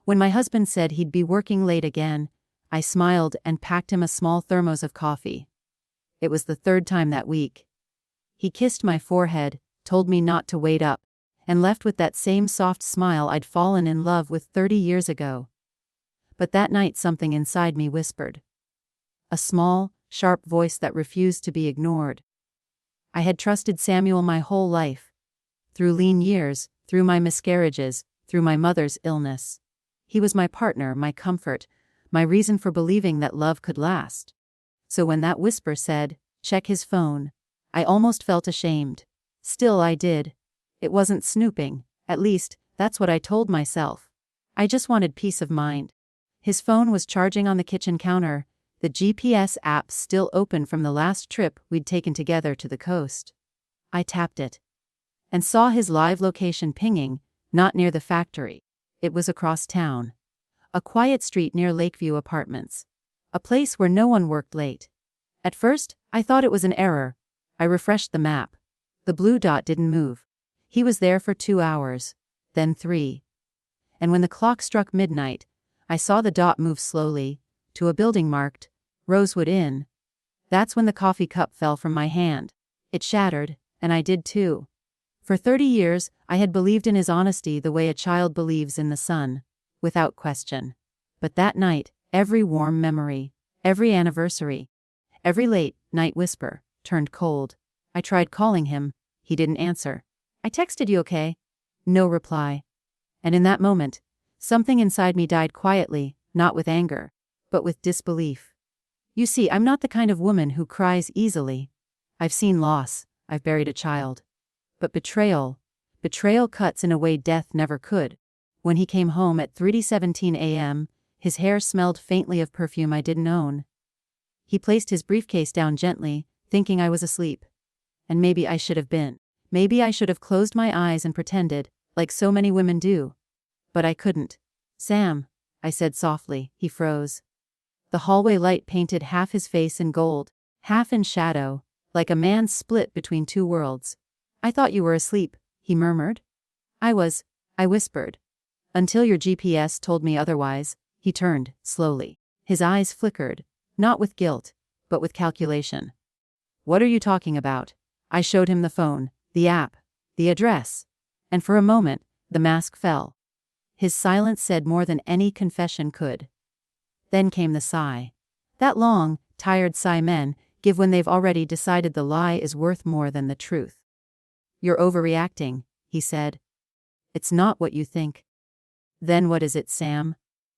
When my husband said he'd be working late again, I smiled and packed him a small thermos of coffee. It was the third time that week. He kissed my forehead, told me not to wait up, and left with that same soft smile I'd fallen in love with 30 years ago. But that night something inside me whispered. A small, sharp voice that refused to be ignored. I had trusted Samuel my whole life. Through lean years, through my miscarriages, through my mother's illness. He was my partner, my comfort, my reason for believing that love could last. So when that whisper said, "Check his phone," I almost felt ashamed. Still I did. It wasn't snooping, at least, that's what I told myself. I just wanted peace of mind. His phone was charging on the kitchen counter, the GPS app still open from the last trip we'd taken together to the coast. I tapped it. And saw his live location pinging, not near the factory. It was across town. A quiet street near Lakeview Apartments. A place where no one worked late. At first, I thought it was an error. I refreshed the map. The blue dot didn't move. He was there for 2 hours. Then 3. And when the clock struck midnight, I saw the dot move slowly, to a building marked Rosewood Inn. That's when the coffee cup fell from my hand. It shattered, and I did too. For 30 years, I had believed in his honesty the way a child believes in the sun, without question. But that night, every warm memory, every anniversary, every late-night whisper, turned cold. I tried calling him. He didn't answer. I texted, "You okay?" No reply. And in that moment, something inside me died quietly, not with anger, but with disbelief. You see, I'm not the kind of woman who cries easily. I've seen loss, I've buried a child. But betrayal cuts in a way death never could. When he came home at 3:17 a.m., his hair smelled faintly of perfume I didn't own. He placed his briefcase down gently, thinking I was asleep. And maybe I should have been. Maybe I should have closed my eyes and pretended, like so many women do. But I couldn't. "Sam," I said softly. He froze. The hallway light painted half his face in gold, half in shadow, like a man split between two worlds. "I thought you were asleep," he murmured. I whispered. "Until your GPS told me otherwise." He turned, slowly. His eyes flickered, not with guilt, but with calculation. "What are you talking about?" I showed him the phone, the app, the address. And for a moment, the mask fell. His silence said more than any confession could. Then came the sigh. That long, tired sigh men give when they've already decided the lie is worth more than the truth. "You're overreacting," he said. "It's not what you think." "Then what is it, Sam?"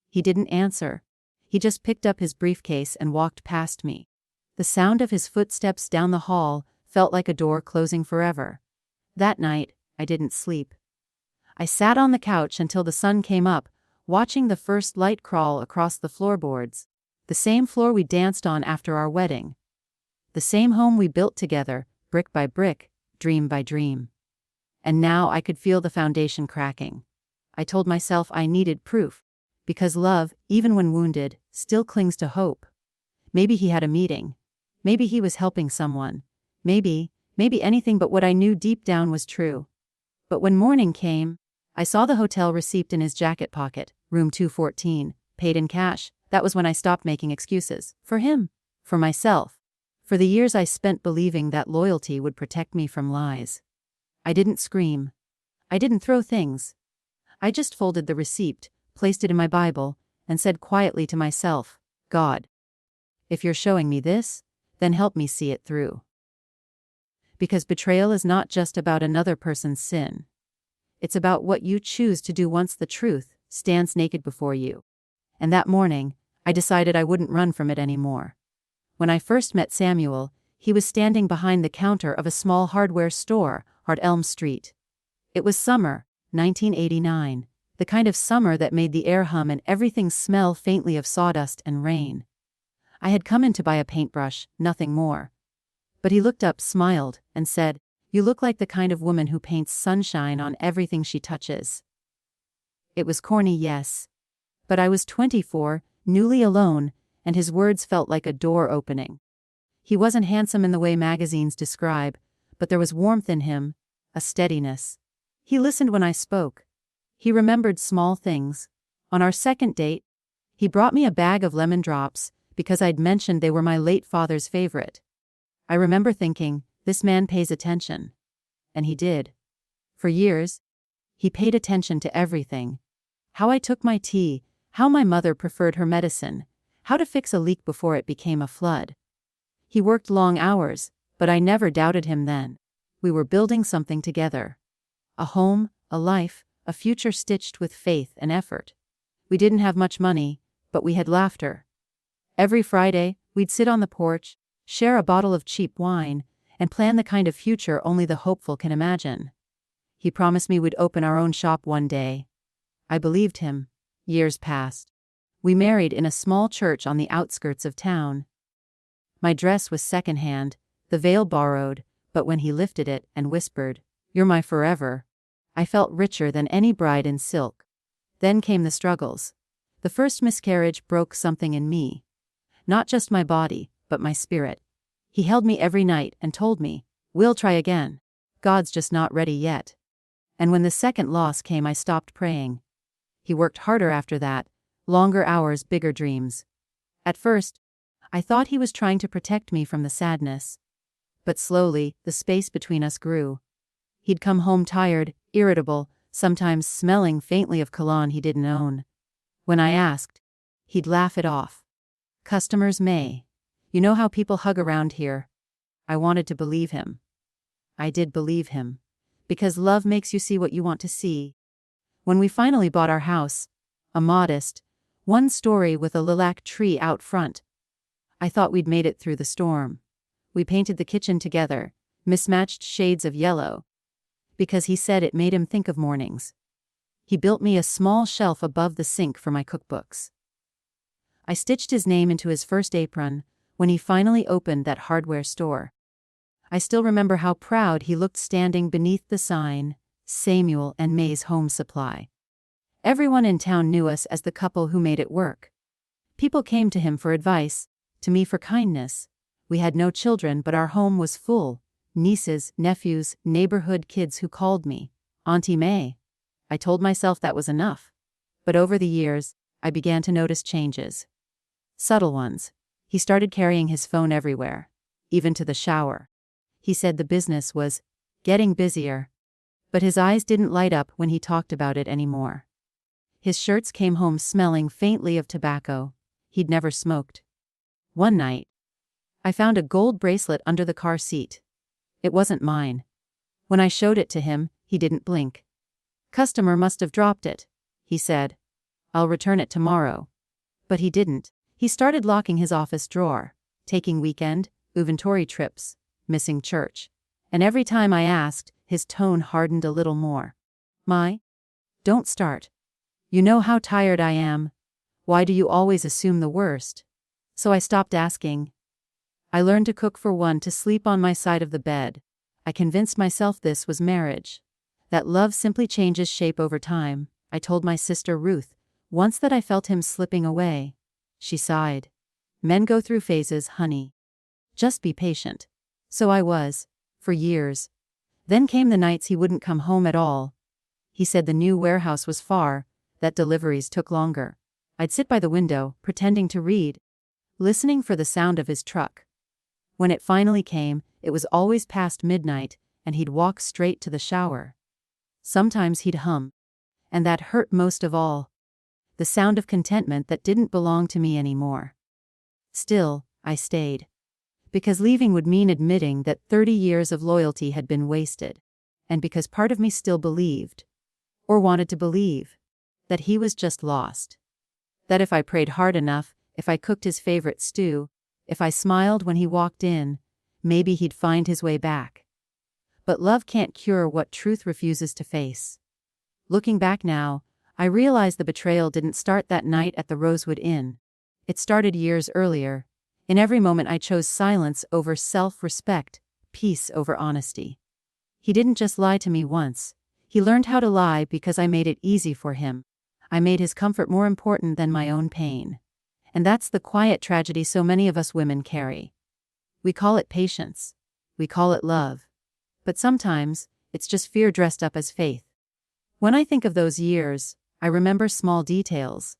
He didn't answer. He just picked up his briefcase and walked past me. The sound of his footsteps down the hall felt like a door closing forever. That night, I didn't sleep. I sat on the couch until the sun came up, watching the first light crawl across the floorboards. The same floor we danced on after our wedding. The same home we built together, brick by brick, dream by dream. And now I could feel the foundation cracking. I told myself I needed proof. Because love, even when wounded, still clings to hope. Maybe he had a meeting. Maybe he was helping someone. Maybe anything but what I knew deep down was true. But when morning came, I saw the hotel receipt in his jacket pocket, room 214, paid in cash. That was when I stopped making excuses. For him. For myself. For the years I spent believing that loyalty would protect me from lies. I didn't scream. I didn't throw things. I just folded the receipt, placed it in my Bible, and said quietly to myself, "God, if you're showing me this, then help me see it through." Because betrayal is not just about another person's sin. It's about what you choose to do once the truth stands naked before you. And that morning, I decided I wouldn't run from it anymore. When I first met Samuel, he was standing behind the counter of a small hardware store on Elm Street. It was summer, 1989, the kind of summer that made the air hum and everything smell faintly of sawdust and rain. I had come in to buy a paintbrush, nothing more. But he looked up, smiled, and said, "You look like the kind of woman who paints sunshine on everything she touches." It was corny, yes. But I was 24, newly alone, and his words felt like a door opening. He wasn't handsome in the way magazines describe, but there was warmth in him, a steadiness. He listened when I spoke. He remembered small things, On our second date, he brought me a bag of lemon drops because I'd mentioned they were my late father's favorite. I remember thinking, this man pays attention. And he did. For years, he paid attention to everything. How I took my tea, how my mother preferred her medicine, how to fix a leak before it became a flood. He worked long hours, but I never doubted him then. We were building something together. A home, a life, a future stitched with faith and effort. We didn't have much money, but we had laughter. Every Friday, we'd sit on the porch, share a bottle of cheap wine, and plan the kind of future only the hopeful can imagine. He promised me we'd open our own shop one day. I believed him. Years passed. We married in a small church on the outskirts of town. My dress was secondhand, the veil borrowed, but when he lifted it and whispered, "You're my forever," I felt richer than any bride in silk. Then came the struggles. The first miscarriage broke something in me. Not just my body, but my spirit. He held me every night and told me, "We'll try again. God's just not ready yet." And when the second loss came, I stopped praying. He worked harder after that, longer hours, bigger dreams. At first, I thought he was trying to protect me from the sadness. But slowly, the space between us grew. He'd come home tired, irritable, sometimes smelling faintly of cologne he didn't own. When I asked, he'd laugh it off. "Customers may. You know how people hug around here." I wanted to believe him. I did believe him. Because love makes you see what you want to see. When we finally bought our house, a modest, one-story with a lilac tree out front, I thought we'd made it through the storm. We painted the kitchen together, mismatched shades of yellow, because he said it made him think of mornings. He built me a small shelf above the sink for my cookbooks. I stitched his name into his first apron when he finally opened that hardware store. I still remember how proud he looked standing beneath the sign, "Samuel and May's Home Supply." Everyone in town knew us as the couple who made it work. People came to him for advice, to me for kindness. We had no children, but our home was full. Nieces, nephews, neighborhood kids who called me Auntie May. I told myself that was enough. But over the years, I began to notice changes. Subtle ones. He started carrying his phone everywhere, even to the shower. He said the business was getting busier. But his eyes didn't light up when he talked about it anymore. His shirts came home smelling faintly of tobacco. He'd never smoked. One night, I found a gold bracelet under the car seat. It wasn't mine. When I showed it to him, he didn't blink. "Customer must have dropped it," he said. "I'll return it tomorrow." But he didn't. He started locking his office drawer, taking weekend, inventory trips, missing church. And every time I asked, his tone hardened a little more. Don't start. You know how tired I am. Why do you always assume the worst?" So I stopped asking. I learned to cook for one, to sleep on my side of the bed. I convinced myself this was marriage. That love simply changes shape over time. I told my sister Ruth once that I felt him slipping away. She sighed. "Men go through phases, honey. Just be patient." So I was, for years. Then came the nights he wouldn't come home at all. He said the new warehouse was far, that deliveries took longer. I'd sit by the window, pretending to read, listening for the sound of his truck. When it finally came, it was always past midnight, and he'd walk straight to the shower. Sometimes he'd hum. And that hurt most of all. The sound of contentment that didn't belong to me anymore. Still, I stayed. Because leaving would mean admitting that 30 years of loyalty had been wasted. And because part of me still believed, or wanted to believe, that he was just lost. That if I prayed hard enough, if I cooked his favorite stew, if I smiled when he walked in, maybe he'd find his way back. But love can't cure what truth refuses to face. Looking back now, I realize the betrayal didn't start that night at the Rosewood Inn. It started years earlier. In every moment I chose silence over self-respect, peace over honesty. He didn't just lie to me once. He learned how to lie because I made it easy for him. I made his comfort more important than my own pain. And that's the quiet tragedy so many of us women carry. We call it patience. We call it love. But sometimes, it's just fear dressed up as faith. When I think of those years, I remember small details.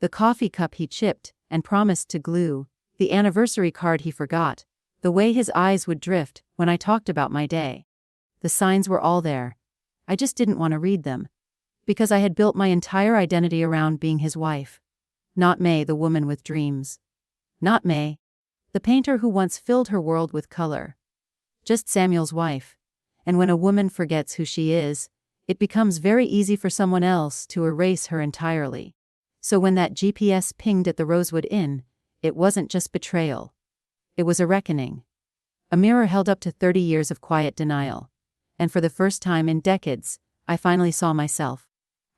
The coffee cup he chipped and promised to glue, the anniversary card he forgot, the way his eyes would drift when I talked about my day. The signs were all there. I just didn't want to read them. Because I had built my entire identity around being his wife. Not May, the woman with dreams. Not May, the painter who once filled her world with color. Just Samuel's wife. And when a woman forgets who she is, it becomes very easy for someone else to erase her entirely. So when that GPS pinged at the Rosewood Inn, it wasn't just betrayal. It was a reckoning. A mirror held up to 30 years of quiet denial. And for the first time in decades, I finally saw myself.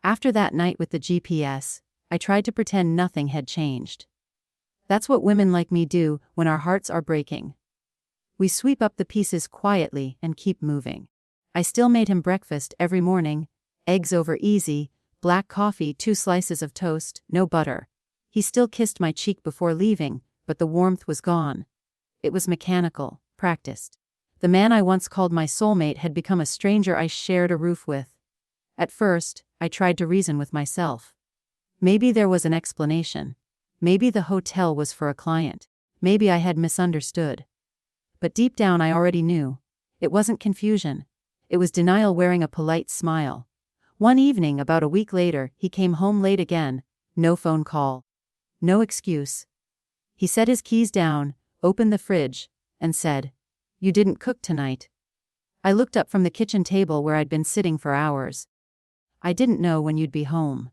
After that night with the GPS, I tried to pretend nothing had changed. That's what women like me do when our hearts are breaking. We sweep up the pieces quietly and keep moving. I still made him breakfast every morning, eggs over easy, black coffee, 2 slices of toast, no butter. He still kissed my cheek before leaving, but the warmth was gone. It was mechanical, practiced. The man I once called my soulmate had become a stranger I shared a roof with. At first, I tried to reason with myself. Maybe there was an explanation. Maybe the hotel was for a client. Maybe I had misunderstood. But deep down I already knew. It wasn't confusion. It was denial wearing a polite smile. One evening, about a week later, he came home late again. No phone call. No excuse. He set his keys down, opened the fridge, and said, "You didn't cook tonight." I looked up from the kitchen table where I'd been sitting for hours. "I didn't know when you'd be home."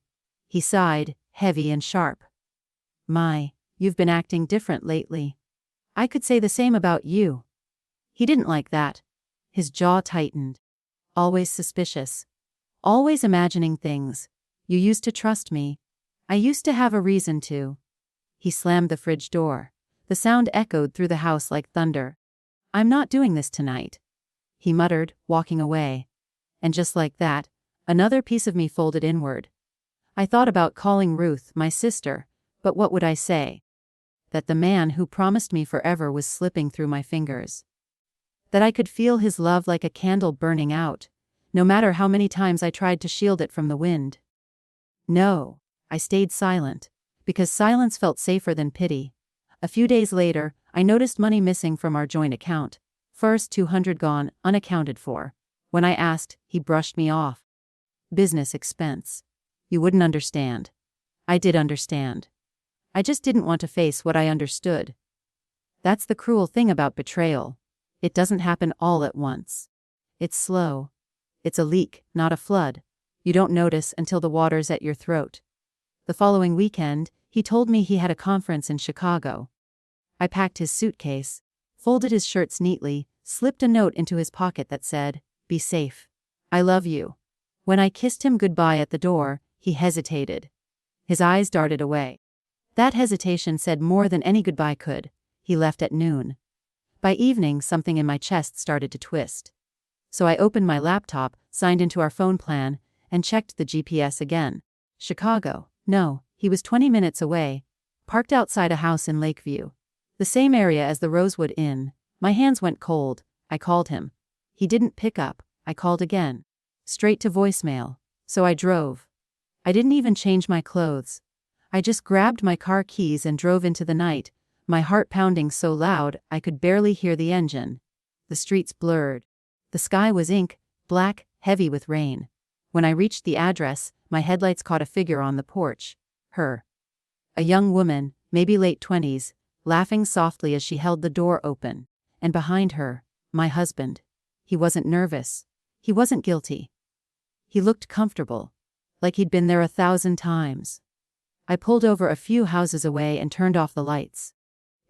He sighed, heavy and sharp. "My, you've been acting different lately. I could say the same about you." He didn't like that. His jaw tightened. "Always suspicious. Always imagining things. You used to trust me. I used to have a reason to." He slammed the fridge door. The sound echoed through the house like thunder. "I'm not doing this tonight," he muttered, walking away. And just like that, another piece of me folded inward. I thought about calling Ruth, my sister, but what would I say? That the man who promised me forever was slipping through my fingers. That I could feel his love like a candle burning out, no matter how many times I tried to shield it from the wind. No, I stayed silent, because silence felt safer than pity. A few days later, I noticed money missing from our joint account. First, 200 gone, unaccounted for. When I asked, he brushed me off. "Business expense. You wouldn't understand." I did understand. I just didn't want to face what I understood. That's the cruel thing about betrayal. It doesn't happen all at once. It's slow. It's a leak, not a flood. You don't notice until the water's at your throat. The following weekend, he told me he had a conference in Chicago. I packed his suitcase, folded his shirts neatly, slipped a note into his pocket that said, "Be safe. I love you." When I kissed him goodbye at the door, he hesitated. His eyes darted away. That hesitation said more than any goodbye could. He left at noon. By evening, something in my chest started to twist. So I opened my laptop, signed into our phone plan, and checked the GPS again. Chicago. No, he was 20 minutes away, parked outside a house in Lakeview. The same area as the Rosewood Inn. My hands went cold. I called him. He didn't pick up. I called again. Straight to voicemail. So I drove. I didn't even change my clothes. I just grabbed my car keys and drove into the night, my heart pounding so loud I could barely hear the engine. The streets blurred. The sky was ink, black, heavy with rain. When I reached the address, my headlights caught a figure on the porch. Her. A young woman, maybe late 20s, laughing softly as she held the door open. And behind her, my husband. He wasn't nervous. He wasn't guilty. He looked comfortable, like he'd been there 1,000 times. I pulled over a few houses away and turned off the lights.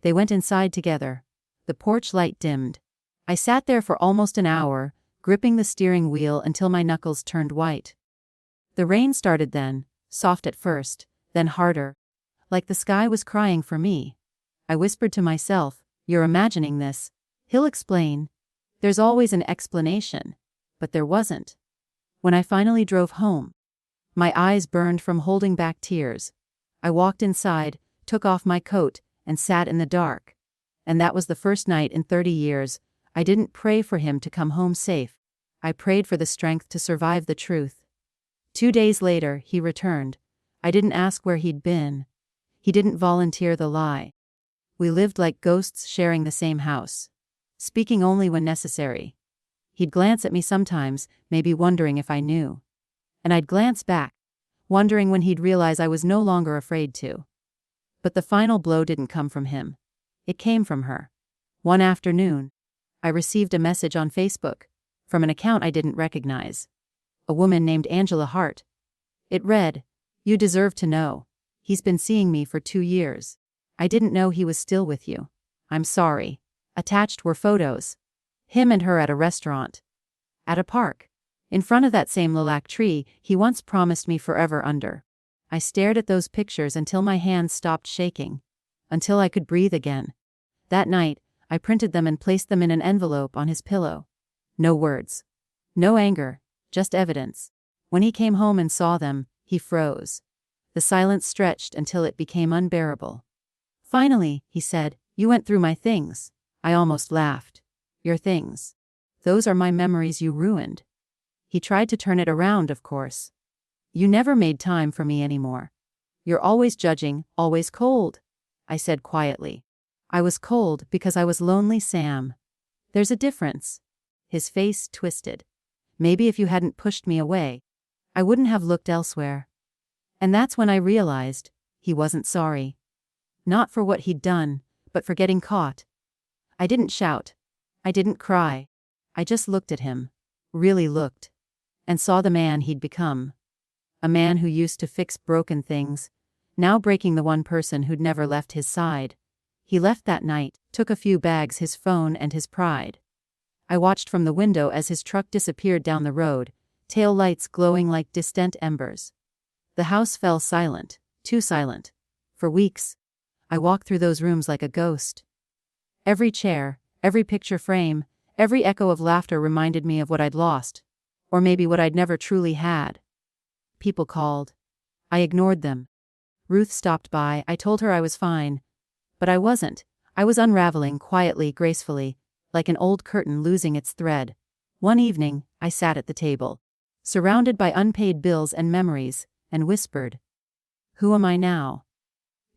They went inside together. The porch light dimmed. I sat there for almost an hour, gripping the steering wheel until my knuckles turned white. The rain started then, soft at first, then harder. Like the sky was crying for me. I whispered to myself, "You're imagining this. He'll explain." There's always an explanation. But there wasn't. When I finally drove home, my eyes burned from holding back tears. I walked inside, took off my coat, and sat in the dark. And that was the first night in 30 years, I didn't pray for him to come home safe. I prayed for the strength to survive the truth. 2 days later, he returned. I didn't ask where he'd been. He didn't volunteer the lie. We lived like ghosts sharing the same house, speaking only when necessary. He'd glance at me sometimes, maybe wondering if I knew. And I'd glance back, wondering when he'd realize I was no longer afraid to. But the final blow didn't come from him. It came from her. One afternoon, I received a message on Facebook from an account I didn't recognize. A woman named Angela Hart. It read, "You deserve to know. He's been seeing me for 2 years. I didn't know he was still with you. I'm sorry." Attached were photos. Him and her at a restaurant. At a park. In front of that same lilac tree he once promised me forever under. I stared at those pictures until my hands stopped shaking. Until I could breathe again. That night, I printed them and placed them in an envelope on his pillow. No words. No anger. Just evidence. When he came home and saw them, he froze. The silence stretched until it became unbearable. Finally, he said, "You went through my things." I almost laughed. "Your things? Those are my memories you ruined." He tried to turn it around, of course. "You never made time for me anymore. You're always judging, always cold." I said quietly. "I was cold because I was lonely, Sam. There's a difference." His face twisted. "Maybe if you hadn't pushed me away, I wouldn't have looked elsewhere." And that's when I realized he wasn't sorry. Not for what he'd done, but for getting caught. I didn't shout. I didn't cry. I just looked at him. Really looked. And saw the man he'd become. A man who used to fix broken things, now breaking the one person who'd never left his side. He left that night, took a few bags, his phone and his pride. I watched from the window as his truck disappeared down the road, tail lights glowing like distant embers. The house fell silent, too silent. For weeks, I walked through those rooms like a ghost. Every chair, every picture frame, every echo of laughter reminded me of what I'd lost. Or maybe what I'd never truly had. People called. I ignored them. Ruth stopped by. I told her I was fine. But I wasn't. I was unraveling quietly, gracefully, like an old curtain losing its thread. One evening, I sat at the table, surrounded by unpaid bills and memories, and whispered, "Who am I now?"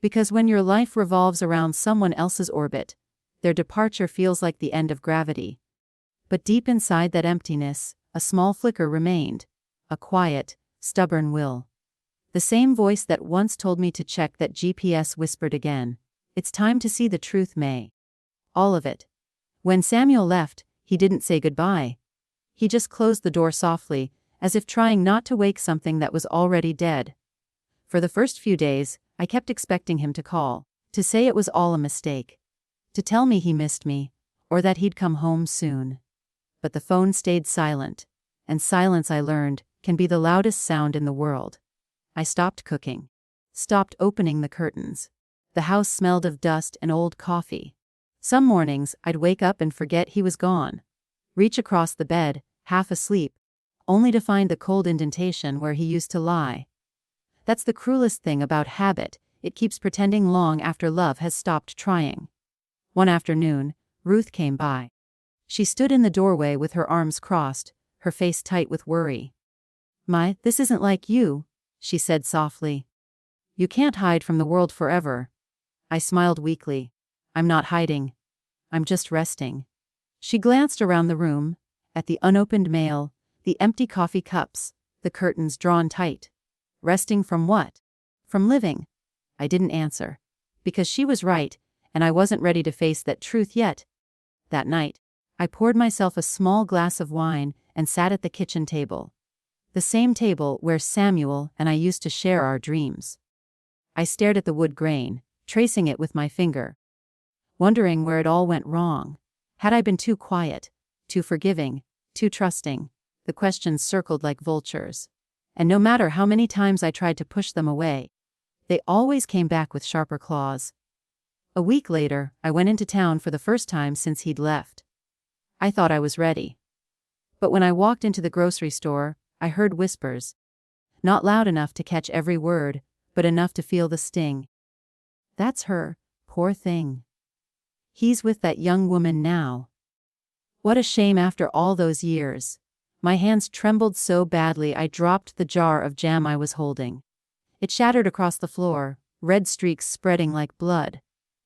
Because when your life revolves around someone else's orbit, their departure feels like the end of gravity. But deep inside that emptiness, a small flicker remained. A quiet, stubborn will. The same voice that once told me to check that GPS whispered again, "It's time to see the truth, May." All of it. When Samuel left, he didn't say goodbye. He just closed the door softly, as if trying not to wake something that was already dead. For the first few days, I kept expecting him to call, to say it was all a mistake, to tell me he missed me, or that he'd come home soon. But the phone stayed silent, and silence, I learned, can be the loudest sound in the world. I stopped cooking, stopped opening the curtains. The house smelled of dust and old coffee. Some mornings, I'd wake up and forget he was gone. Reach across the bed, half asleep, only to find the cold indentation where he used to lie. That's the cruelest thing about habit, it keeps pretending long after love has stopped trying. One afternoon, Ruth came by. She stood in the doorway with her arms crossed, her face tight with worry. This isn't like you," she said softly. "You can't hide from the world forever." I smiled weakly. "I'm not hiding. I'm just resting." She glanced around the room, at the unopened mail, the empty coffee cups, the curtains drawn tight. Resting from what? From living. I didn't answer. Because she was right, and I wasn't ready to face that truth yet. That night, I poured myself a small glass of wine and sat at the kitchen table. The same table where Samuel and I used to share our dreams. I stared at the wood grain, tracing it with my finger, wondering where it all went wrong. Had I been too quiet, too forgiving, too trusting? The questions circled like vultures. And no matter how many times I tried to push them away, they always came back with sharper claws. A week later, I went into town for the first time since he'd left. I thought I was ready. But when I walked into the grocery store, I heard whispers. Not loud enough to catch every word, but enough to feel the sting. "That's her, poor thing. He's with that young woman now. What a shame after all those years." My hands trembled so badly I dropped the jar of jam I was holding. It shattered across the floor, red streaks spreading like blood.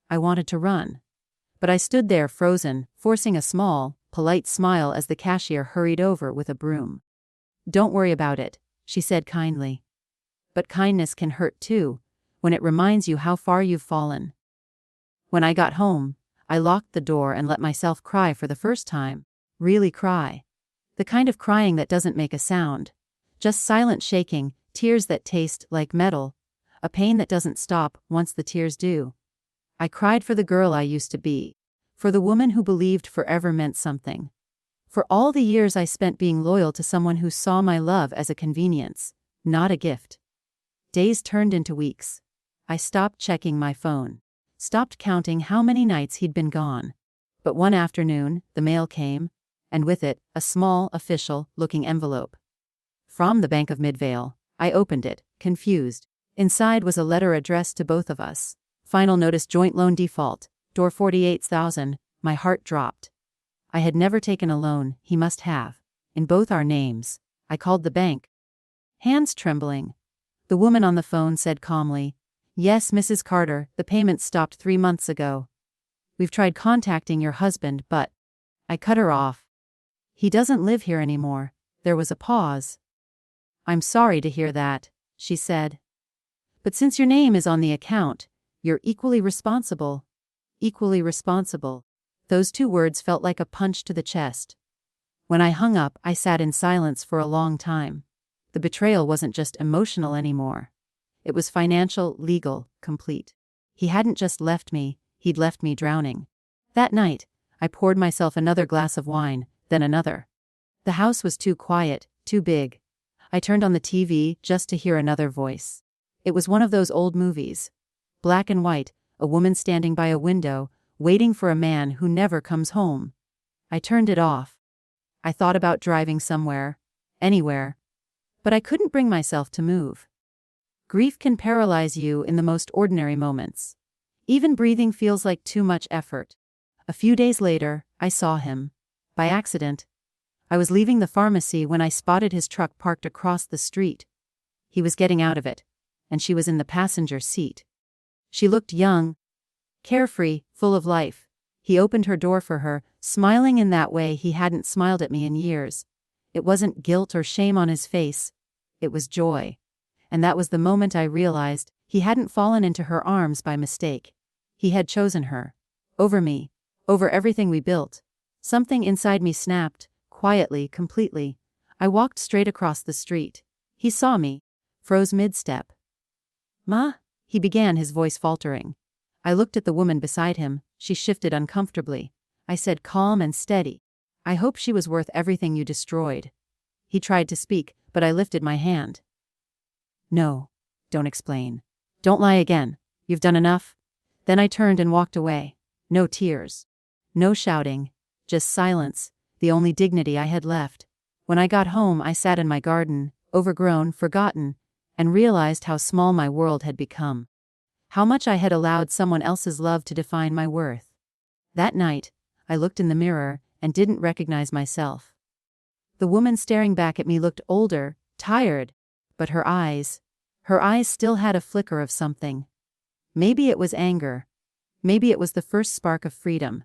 I wanted to run. But I stood there frozen, forcing a small, polite smile as the cashier hurried over with a broom. "Don't worry about it," she said kindly. But kindness can hurt too, when it reminds you how far you've fallen. When I got home, I locked the door and let myself cry for the first time. Really cry. The kind of crying that doesn't make a sound. Just silent shaking, tears that taste like metal. A pain that doesn't stop once the tears do. I cried for the girl I used to be. For the woman who believed forever meant something. For all the years I spent being loyal to someone who saw my love as a convenience, not a gift. Days turned into weeks. I stopped checking my phone. Stopped counting how many nights he'd been gone. But one afternoon, the mail came, and with it, a small, official-looking envelope. From the Bank of Midvale. I opened it, confused. Inside was a letter addressed to both of us. Final notice: joint loan default. Door 48,000. My heart dropped. I had never taken a loan, he must have. In both our names. I called the bank. Hands trembling. The woman on the phone said calmly, "Yes, Mrs. Carter, the payment stopped 3 months ago. We've tried contacting your husband, but..." I cut her off. "He doesn't live here anymore." There was a pause. "I'm sorry to hear that," she said. "But since your name is on the account, you're equally responsible." Equally responsible. Those 2 words felt like a punch to the chest. When I hung up, I sat in silence for a long time. The betrayal wasn't just emotional anymore. It was financial, legal, complete. He hadn't just left me, he'd left me drowning. That night, I poured myself another glass of wine, then another. The house was too quiet, too big. I turned on the TV just to hear another voice. It was one of those old movies. Black and white, a woman standing by a window, waiting for a man who never comes home. I turned it off. I thought about driving somewhere, anywhere. But I couldn't bring myself to move. Grief can paralyze you in the most ordinary moments. Even breathing feels like too much effort. A few days later, I saw him. By accident. I was leaving the pharmacy when I spotted his truck parked across the street. He was getting out of it, and she was in the passenger seat. She looked young, carefree, full of life. He opened her door for her, smiling in that way he hadn't smiled at me in years. It wasn't guilt or shame on his face. It was joy. And that was the moment I realized he hadn't fallen into her arms by mistake. He had chosen her. Over me. Over everything we built. Something inside me snapped, quietly, completely. I walked straight across the street. He saw me. Froze mid-step. "Ma?" he began, his voice faltering. I looked at the woman beside him. She shifted uncomfortably. I said, calm and steady, "I hope she was worth everything you destroyed." He tried to speak, but I lifted my hand. "No. Don't explain. Don't lie again. You've done enough." Then I turned and walked away. No tears. No shouting. Just silence, the only dignity I had left. When I got home, I sat in my garden, overgrown, forgotten, and realized how small my world had become. How much I had allowed someone else's love to define my worth. That night, I looked in the mirror and didn't recognize myself. The woman staring back at me looked older, tired, but her eyes still had a flicker of something. Maybe it was anger. Maybe it was the first spark of freedom.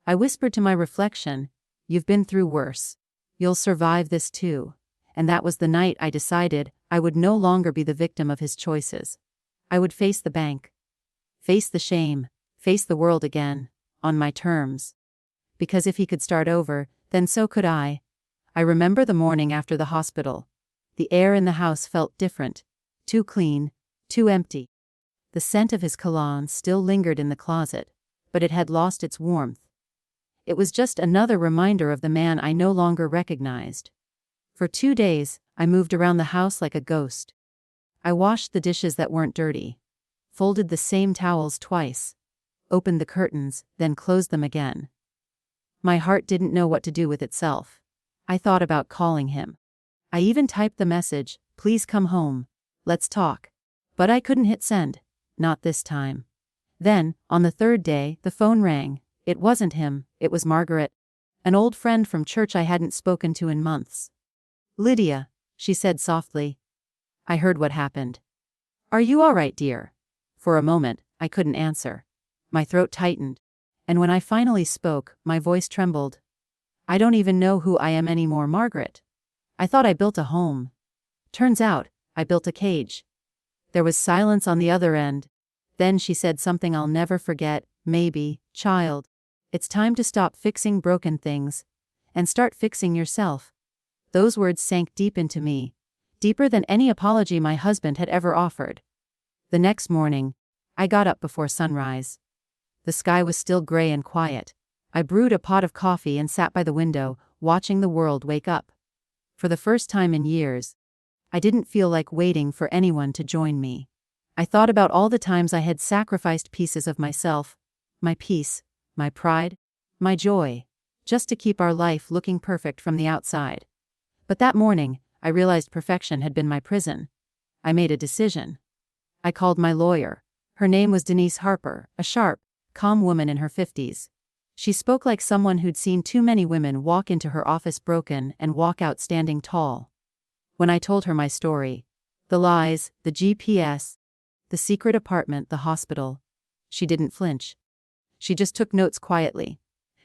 I whispered to my reflection, "You've been through worse. You'll survive this too." And that was the night I decided I would no longer be the victim of his choices. I would face the bank. Face the shame. Face the world again. On my terms. Because if he could start over, then so could I. I remember the morning after the hospital. The air in the house felt different. Too clean. Too empty. The scent of his cologne still lingered in the closet, but it had lost its warmth. It was just another reminder of the man I no longer recognized. For 2 days, I moved around the house like a ghost. I washed the dishes that weren't dirty. Folded the same towels twice. Opened the curtains, then closed them again. My heart didn't know what to do with itself. I thought about calling him. I even typed the message, "Please come home. Let's talk." But I couldn't hit send. Not this time. Then, on the 3rd day, the phone rang. It wasn't him, it was Margaret. An old friend from church I hadn't spoken to in months. Lydia, she said softly. I heard what happened. Are you all right, dear? For a moment, I couldn't answer. My throat tightened. And when I finally spoke, my voice trembled. I don't even know who I am anymore, Margaret. I thought I built a home. Turns out, I built a cage. There was silence on the other end. Then she said something I'll never forget. Maybe, child, it's time to stop fixing broken things and start fixing yourself. Those words sank deep into me, deeper than any apology my husband had ever offered. The next morning, I got up before sunrise. The sky was still gray and quiet. I brewed a pot of coffee and sat by the window, watching the world wake up. For the first time in years, I didn't feel like waiting for anyone to join me. I thought about all the times I had sacrificed pieces of myself, my peace, my pride, my joy, just to keep our life looking perfect from the outside. But that morning, I realized perfection had been my prison. I made a decision. I called my lawyer. Her name was Denise Harper, a sharp, calm woman in her 50s. She spoke like someone who'd seen too many women walk into her office broken and walk out standing tall. When I told her my story, the lies, the GPS, the secret apartment, the hospital, she didn't flinch. She just took notes quietly.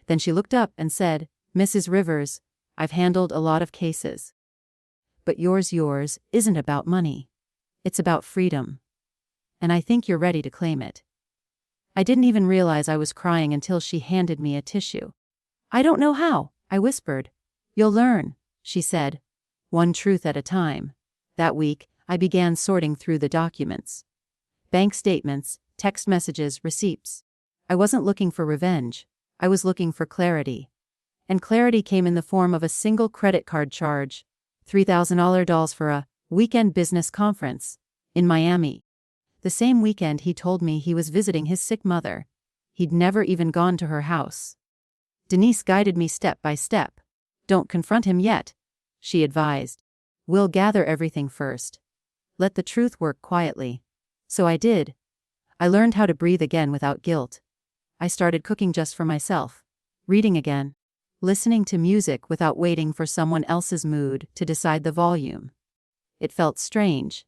Then she looked up and said, Mrs. Rivers, I've handled a lot of cases. But yours isn't about money. It's about freedom. And I think you're ready to claim it. I didn't even realize I was crying until she handed me a tissue. I don't know how, I whispered. You'll learn, she said. One truth at a time. That week, I began sorting through the documents. Bank statements, text messages, receipts. I wasn't looking for revenge. I was looking for clarity. And clarity came in the form of a single credit card charge. $3,000 for a weekend business conference in Miami. The same weekend he told me he was visiting his sick mother. He'd never even gone to her house. Denise guided me step by step. Don't confront him yet, she advised. We'll gather everything first. Let the truth work quietly. So I did. I learned how to breathe again without guilt. I started cooking just for myself. Reading again. Listening to music without waiting for someone else's mood to decide the volume. It felt strange.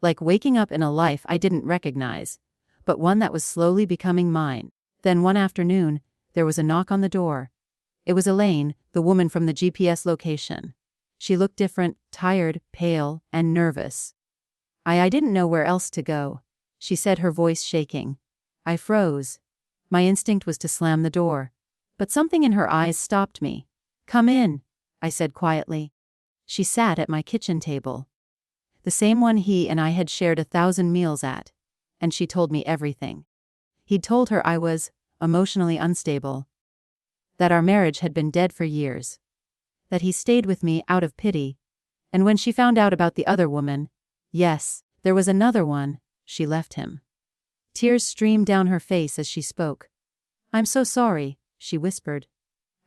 Like waking up in a life I didn't recognize, but one that was slowly becoming mine. Then one afternoon, there was a knock on the door. It was Elaine, the woman from the GPS location. She looked different, tired, pale, and nervous. I didn't know where else to go, she said, her voice shaking. I froze. My instinct was to slam the door. But something in her eyes stopped me. Come in, I said quietly. She sat at my kitchen table. The same one he and I had shared 1,000 meals at. And she told me everything. He'd told her I was emotionally unstable. That our marriage had been dead for years. That he stayed with me out of pity. And when she found out about the other woman, yes, there was another one, she left him. Tears streamed down her face as she spoke. I'm so sorry, she whispered.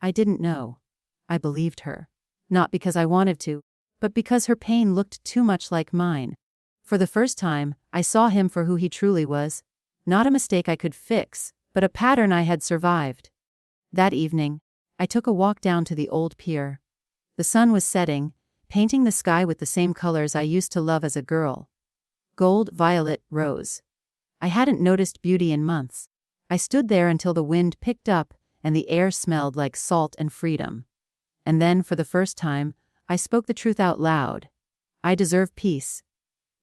I didn't know. I believed her. Not because I wanted to, but because her pain looked too much like mine. For the first time, I saw him for who he truly was. Not a mistake I could fix, but a pattern I had survived. That evening, I took a walk down to the old pier. The sun was setting, painting the sky with the same colors I used to love as a girl. Gold, violet, rose. I hadn't noticed beauty in months. I stood there until the wind picked up and the air smelled like salt and freedom. And then, for the first time, I spoke the truth out loud. I deserve peace.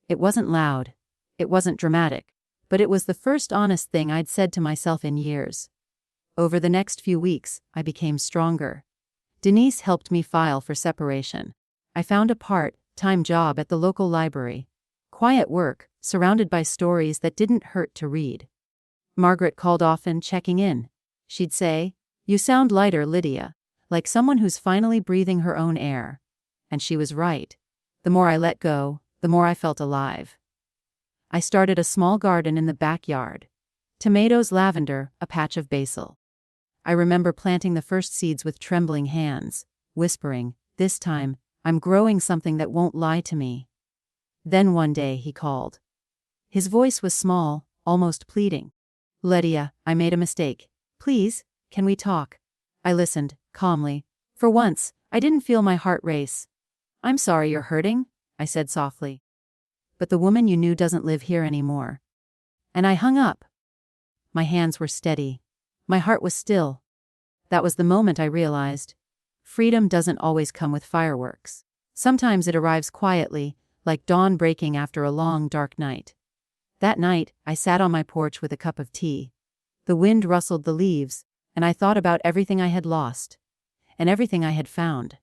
It wasn't loud. It wasn't dramatic. But it was the first honest thing I'd said to myself in years. Over the next few weeks, I became stronger. Denise helped me file for separation. I found a part-time job at the local library. Quiet work, surrounded by stories that didn't hurt to read. Margaret called often, checking in. She'd say, "You sound lighter, Lydia," like someone who's finally breathing her own air. And she was right. The more I let go, the more I felt alive. I started a small garden in the backyard. Tomatoes, lavender, a patch of basil. I remember planting the first seeds with trembling hands, whispering, "This time, I'm growing something that won't lie to me." Then one day he called. His voice was small, almost pleading. "Lydia, I made a mistake. Please, can we talk?" I listened, calmly. For once, I didn't feel my heart race. I'm sorry you're hurting, I said softly. But the woman you knew doesn't live here anymore. And I hung up. My hands were steady. My heart was still. That was the moment I realized. Freedom doesn't always come with fireworks. Sometimes it arrives quietly, like dawn breaking after a long, dark night. That night, I sat on my porch with a cup of tea. The wind rustled the leaves, and I thought about everything I had lost. And everything I had found.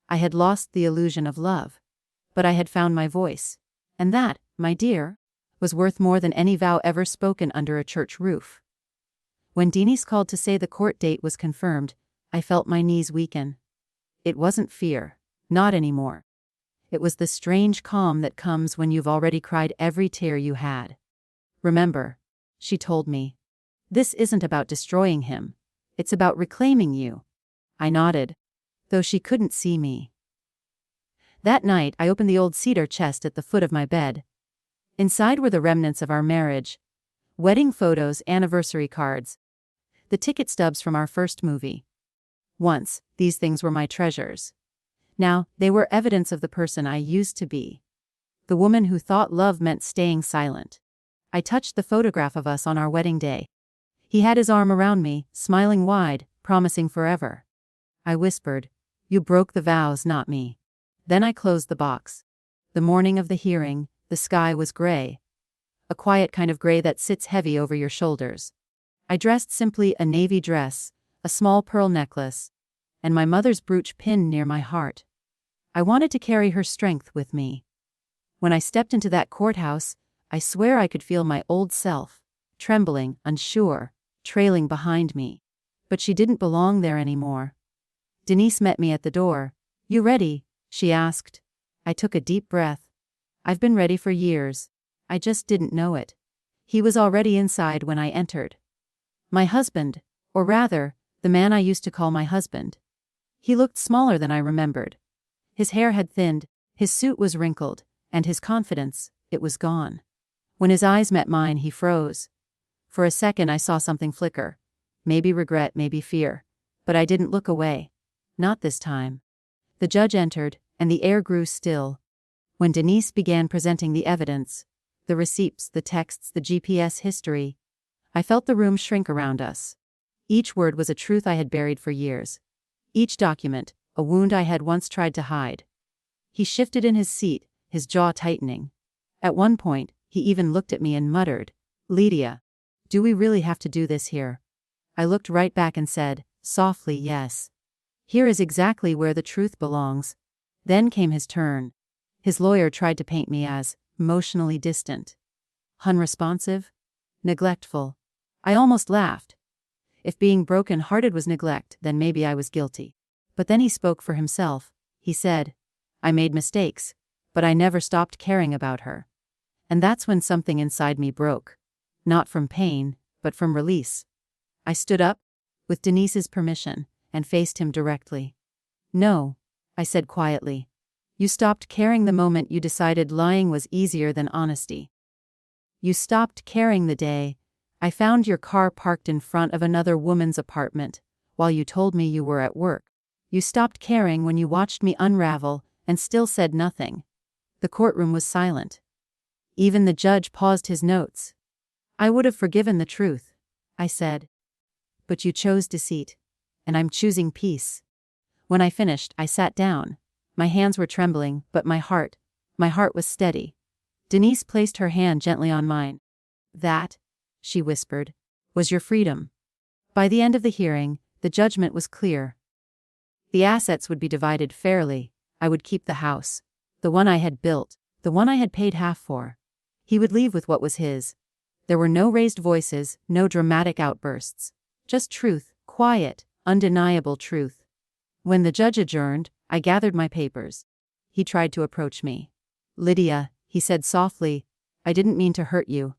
I had lost the illusion of love. But I had found my voice. And that, my dear, was worth more than any vow ever spoken under a church roof. When Denise called to say the court date was confirmed, I felt my knees weaken. It wasn't fear. Not anymore. It was the strange calm that comes when you've already cried every tear you had. Remember, she told me. This isn't about destroying him. It's about reclaiming you. I nodded, though she couldn't see me. That night, I opened the old cedar chest at the foot of my bed. Inside were the remnants of our marriage. Wedding photos, anniversary cards. The ticket stubs from our first movie. Once, these things were my treasures. Now, they were evidence of the person I used to be. The woman who thought love meant staying silent. I touched the photograph of us on our wedding day. He had his arm around me, smiling wide, promising forever. I whispered, "You broke the vows, not me." Then I closed the box. The morning of the hearing, the sky was gray. A quiet kind of gray that sits heavy over your shoulders. I dressed simply, a navy dress, a small pearl necklace, and my mother's brooch pinned near my heart. I wanted to carry her strength with me. When I stepped into that courthouse, I swear I could feel my old self, trembling, unsure, trailing behind me. But she didn't belong there anymore. Denise met me at the door. "You ready?" she asked. I took a deep breath. I've been ready for years. I just didn't know it. He was already inside when I entered. My husband, or rather, the man I used to call my husband. He looked smaller than I remembered. His hair had thinned, his suit was wrinkled, and his confidence, it was gone. When his eyes met mine, he froze. For a second I saw something flicker. Maybe regret, maybe fear. But I didn't look away. Not this time. The judge entered, and the air grew still. When Denise began presenting the evidence, the receipts, the texts, the GPS history, I felt the room shrink around us. Each word was a truth I had buried for years. Each document, a wound I had once tried to hide. He shifted in his seat, his jaw tightening. At one point, he even looked at me and muttered, "Lydia, do we really have to do this here?" I looked right back and said, softly, "Yes. Here is exactly where the truth belongs." Then came his turn. His lawyer tried to paint me as emotionally distant, unresponsive, neglectful. I almost laughed. If being broken-hearted was neglect, then maybe I was guilty. But then he spoke for himself. He said, "I made mistakes, but I never stopped caring about her." And that's when something inside me broke. Not from pain, but from release. I stood up, with Denise's permission, and faced him directly. "No," I said quietly. "You stopped caring the moment you decided lying was easier than honesty. You stopped caring the day I found your car parked in front of another woman's apartment, while you told me you were at work. You stopped caring when you watched me unravel and still said nothing." The courtroom was silent. Even the judge paused his notes. "I would have forgiven the truth," I said. "But you chose deceit, and I'm choosing peace." When I finished, I sat down. My hands were trembling, but my heart was steady. Denise placed her hand gently on mine. "That," she whispered, "was your freedom." By the end of the hearing, the judgment was clear. The assets would be divided fairly. I would keep the house, the one I had built, the one I had paid half for. He would leave with what was his. There were no raised voices, no dramatic outbursts. Just truth, quiet, undeniable truth. When the judge adjourned, I gathered my papers. He tried to approach me. "Lydia," he said softly, "I didn't mean to hurt you.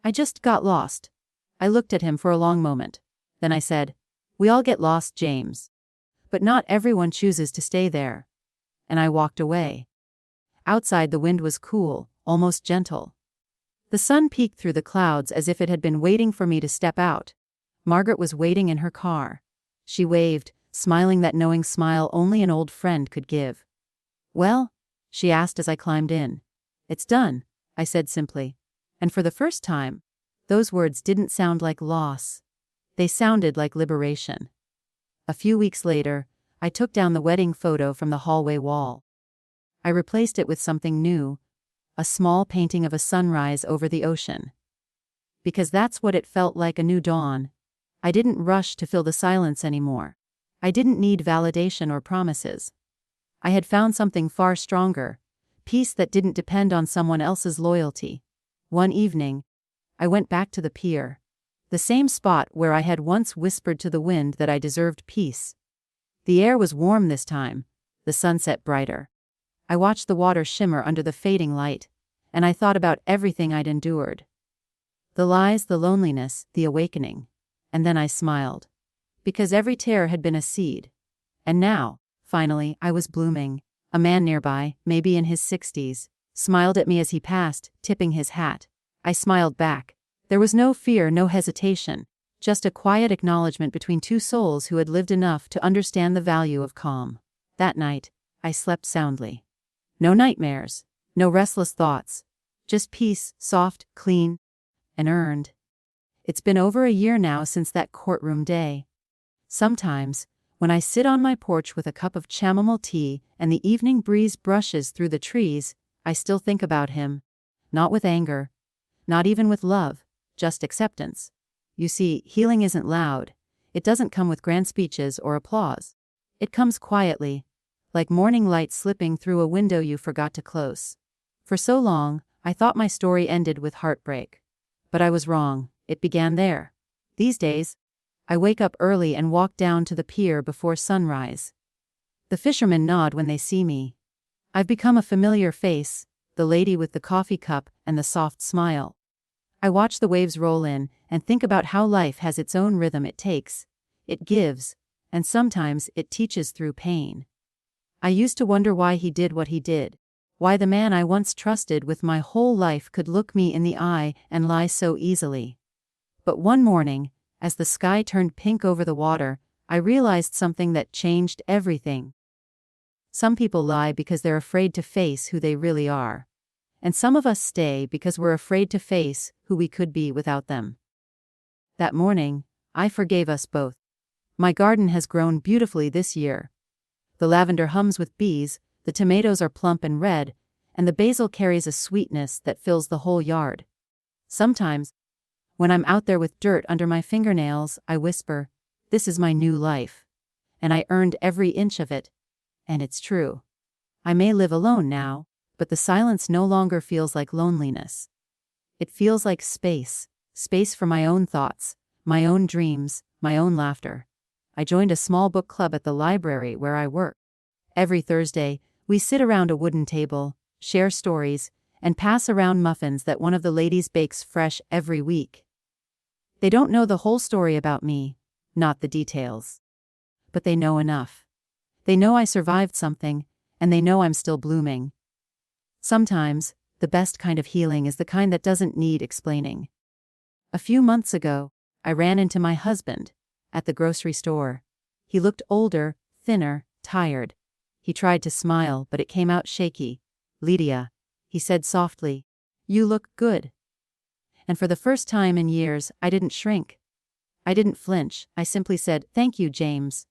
I just got lost." I looked at him for a long moment. Then I said, "We all get lost, James. But not everyone chooses to stay there." And I walked away. Outside the wind was cool, almost gentle. The sun peeked through the clouds as if it had been waiting for me to step out. Margaret was waiting in her car. She waved, smiling that knowing smile only an old friend could give. Well? She asked as I climbed in. It's done, I said simply. And for the first time, those words didn't sound like loss. They sounded like liberation. A few weeks later, I took down the wedding photo from the hallway wall. I replaced it with something new, a small painting of a sunrise over the ocean. Because that's what it felt like, a new dawn. I didn't rush to fill the silence anymore. I didn't need validation or promises. I had found something far stronger, peace that didn't depend on someone else's loyalty. One evening, I went back to the pier, the same spot where I had once whispered to the wind that I deserved peace. The air was warm this time, the sunset brighter. I watched the water shimmer under the fading light, and I thought about everything I'd endured. The lies, the loneliness, the awakening. And then I smiled. Because every tear had been a seed. And now, finally, I was blooming. A man nearby, maybe in his 60s, smiled at me as he passed, tipping his hat. I smiled back. There was no fear, no hesitation, just a quiet acknowledgement between two souls who had lived enough to understand the value of calm. That night, I slept soundly. No nightmares, no restless thoughts, just peace, soft, clean, and earned. It's been over a year now since that courtroom day. Sometimes, when I sit on my porch with a cup of chamomile tea and the evening breeze brushes through the trees, I still think about him. Not with anger, not even with love, just acceptance. You see, healing isn't loud. It doesn't come with grand speeches or applause. It comes quietly, like morning light slipping through a window you forgot to close. For so long, I thought my story ended with heartbreak. But I was wrong. It began there. These days, I wake up early and walk down to the pier before sunrise. The fishermen nod when they see me. I've become a familiar face, the lady with the coffee cup and the soft smile. I watch the waves roll in and think about how life has its own rhythm. It takes, it gives, and sometimes it teaches through pain. I used to wonder why he did what he did, why the man I once trusted with my whole life could look me in the eye and lie so easily. But one morning, as the sky turned pink over the water, I realized something that changed everything. Some people lie because they're afraid to face who they really are. And some of us stay because we're afraid to face who we could be without them. That morning, I forgave us both. My garden has grown beautifully this year. The lavender hums with bees, the tomatoes are plump and red, and the basil carries a sweetness that fills the whole yard. Sometimes, when I'm out there with dirt under my fingernails, I whisper, "This is my new life." And I earned every inch of it. And it's true. I may live alone now, but the silence no longer feels like loneliness. It feels like space, space for my own thoughts, my own dreams, my own laughter. I joined a small book club at the library where I work. Every Thursday, we sit around a wooden table, share stories, and pass around muffins that one of the ladies bakes fresh every week. They don't know the whole story about me, not the details. But they know enough. They know I survived something, and they know I'm still blooming. Sometimes, the best kind of healing is the kind that doesn't need explaining. A few months ago, I ran into my husband at the grocery store. He looked older, thinner, tired. He tried to smile, but it came out shaky. "Lydia," he said softly, "you look good." And for the first time in years, I didn't shrink. I didn't flinch. I simply said, "Thank you, James.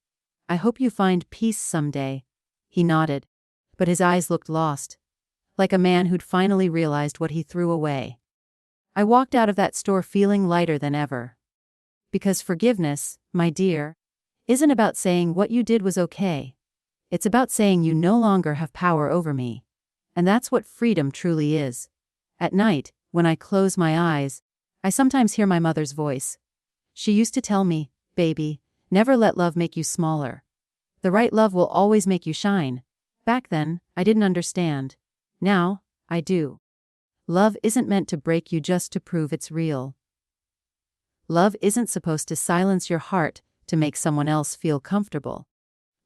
I hope you find peace someday." He nodded, but his eyes looked lost, like a man who'd finally realized what he threw away. I walked out of that store feeling lighter than ever. Because forgiveness, my dear, isn't about saying what you did was okay. It's about saying you no longer have power over me. And that's what freedom truly is. At night, when I close my eyes, I sometimes hear my mother's voice. She used to tell me, "Baby, never let love make you smaller. The right love will always make you shine." Back then, I didn't understand. Now, I do. Love isn't meant to break you just to prove it's real. Love isn't supposed to silence your heart to make someone else feel comfortable.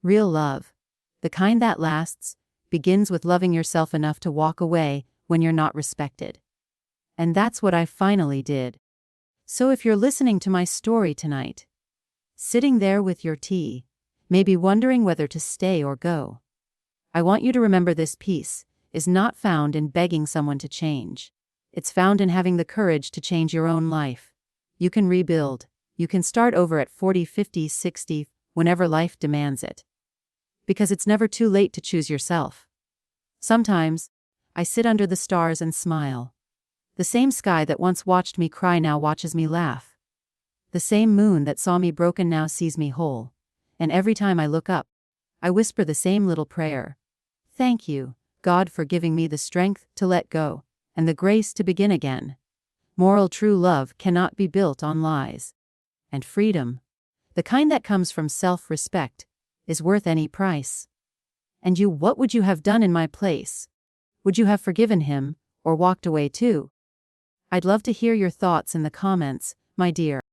Real love, the kind that lasts, begins with loving yourself enough to walk away when you're not respected. And that's what I finally did. So if you're listening to my story tonight, sitting there with your tea, maybe wondering whether to stay or go, I want you to remember this peace is not found in begging someone to change. It's found in having the courage to change your own life. You can rebuild. You can start over at 40, 50, 60, whenever life demands it. Because it's never too late to choose yourself. Sometimes, I sit under the stars and smile. The same sky that once watched me cry now watches me laugh. The same moon that saw me broken now sees me whole. And every time I look up, I whisper the same little prayer. Thank you, God, for giving me the strength to let go, and the grace to begin again. Moral true love cannot be built on lies. And freedom, the kind that comes from self-respect, is worth any price. And you, what would you have done in my place? Would you have forgiven him, or walked away too? I'd love to hear your thoughts in the comments, my dear.